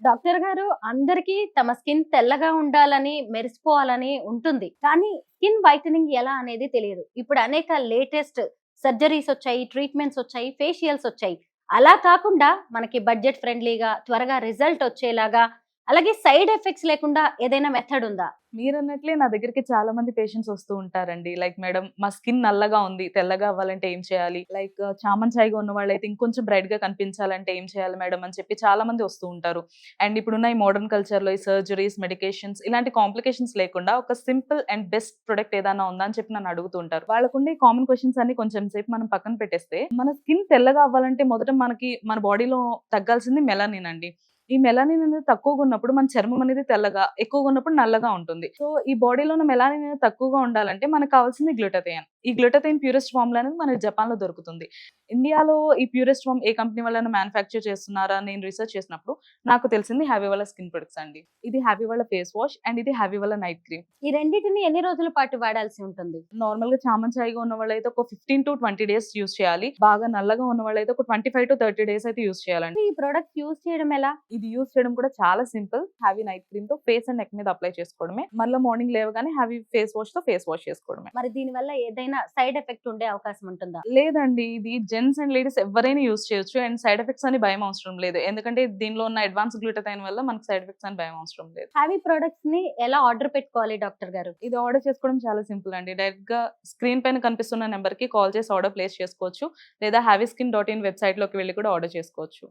Doctor గారు, అందరికీ తమ స్కిన్ తెల్లగా ఉండాలని, మెరిసిపోవాలని ఉంటుంది. కానీ స్కిన్ వైటనింగ్ ఎలా అనేది తెలియదు. ఇప్పుడు అనేక లేటెస్ట్ సర్జరీస్ వచ్చాయి, ట్రీట్మెంట్స్ వచ్చాయి, ఫేషియల్స్ వచ్చాయి. అలా కాకుండా మనకి బడ్జెట్ ఫ్రెండ్లీగా, త్వరగా రిజల్ట్ వచ్చేలాగా, అలాగే సైడ్ ఎఫెక్ట్స్ లేకుండా ఏదైనా మెథడ్ ఉందా? మీరన్నట్లే నా దగ్గరికి చాలా మంది పేషెంట్స్ వస్తూ ఉంటారండి. లైక్ మేడం మా స్కిన్ నల్లగా ఉంది. తెల్లగా అవ్వాలంటే ఏం చేయాలి? లైక్ చామంచాయిగా ఉన్న వాళ్ళైతే ఇంకొంచెం బ్రైట్‌గా కనిపించాలంటే ఏం చేయాలి మేడం అని చెప్పి చాలా మంది వస్తూ ఉంటారు. అండ్ ఇప్పుడున్న ఈ మోడర్న్ కల్చర్‌లో ఈ సర్జరీస్, మెడికేషన్స్ ఇలాంటి కాంప్లికేషన్స్ లేకుండా ఒక సింపుల్ అండ్ బెస్ట్ ప్రొడక్ట్ ఏదైనా ఉందా అని చెప్పి నన్ను అడుగుతూ ఉంటారు. వాళ్ళకుండే కామన్ క్వెషన్స్ అన్ని కొంచెం సేపు మనం పక్కన పెట్టేస్తే, మన స్కిన్ తెల్లగా అవ్వాలంటే మొదట మనకి మన బాడీలో తగ్గాల్సింది మెలనిన్ అండి. ఈ మెలానిన్ అనేది తక్కువగా ఉన్నప్పుడు మన చర్మం అనేది తెల్లగా, ఎక్కువగా ఉన్నప్పుడు నల్లగా ఉంటుంది. సో ఈ బాడీలో ఉన్న మెలానిన్ అనేది తక్కువగా ఉండాలంటే మనకు కావాల్సింది గ్లూటాథియోన్. ఈ గ్లూటాథియోన్ ప్యూరెస్ట్ ఫార్ములా అనేది మనకి జపాన్‌లో దొరుకుతుంది. ఇండియాలో ఈ ప్యూరెస్ట్ ఫార్మ్ ఏ కంపెనీ వాళ్ళైనా మ్యానుఫ్యాక్చర్ చేస్తున్నారా అని నేను రీసెర్చ్ చేసినప్పుడు నాకు తెలిసింది హ్యావీ వాళ్ళ స్కిన్ ప్రొడక్ట్స్ అండి. ఇది హ్యావీ వాళ్ళ ఫేస్ వాష్ అండ్ ఇది హ్యావీ వాళ్ళ నైట్ క్రీమ్. ఈ రెండిటిని ఎన్ని రోజుల పాటు వాడాల్సి ఉంటుంది? నార్మల్‌గా చామంచాయిగా ఉన్న వాళ్ళైతే ఒక 15-20 డేస్ యూజ్ చేయాలి. బాగా నల్లగా ఉన్న వాళ్ళైతే ఒక 25-30 డేస్ అయితే యూజ్ చేయాలండి. ఈ ప్రొడక్ట్ యూజ్ చేయడం ఎలా? ఇది యూజ్ చేయడం కూడా చాలా సింపుల్. హ్యావీ నైట్ క్రీమ్ తో ఫేస్ అండ్ నెక్ మీద అప్లై చేసుకోవడమే. మళ్ళీ మార్నింగ్ లేవగానే హ్యావీ ఫేస్ వాష్ తో ఫేస్ వాష్ చేసుకోవడమే. మరి దీని వల్ల ఏదైనా సైడ్ ఎఫెక్ట్ ఉండే అవకాశం ఉంటుందా? లేదండి, ఇది జెంట్స్ అండ్ లేడీస్ ఎవరైనా యూజ్ చేయొచ్చు. అండ్ సైడ్ ఎఫెక్ట్స్ అని భయం అవసరం లేదు. ఎందుకంటే దీనిలో ఉన్న అడ్వాన్స్ గ్లూటాథైన్ వల్ల మనకు సైడ్ ఎఫెక్ట్స్ అని భయం అవసరం లేదు. హ్యావీ ప్రొడక్ట్స్ ని ఎలా ఆర్డర్ పెట్టుకోవాలి డాక్టర్ గారు? ఇది ఆర్డర్ చేసుకోవడం చాలా సింపుల్ అండి. డైరెక్ట్ గా స్క్రీన్ పైన కనిపిస్తున్న నెంబర్ కి కాల్ చేసి ఆర్డర్ ప్లేస్ చేసుకోవచ్చు. లేదా హ్యావీ స్కిన్.in వెబ్సైట్ లోకి వెళ్ళి కూడా ఆర్డర్ చేసుకోవచ్చు.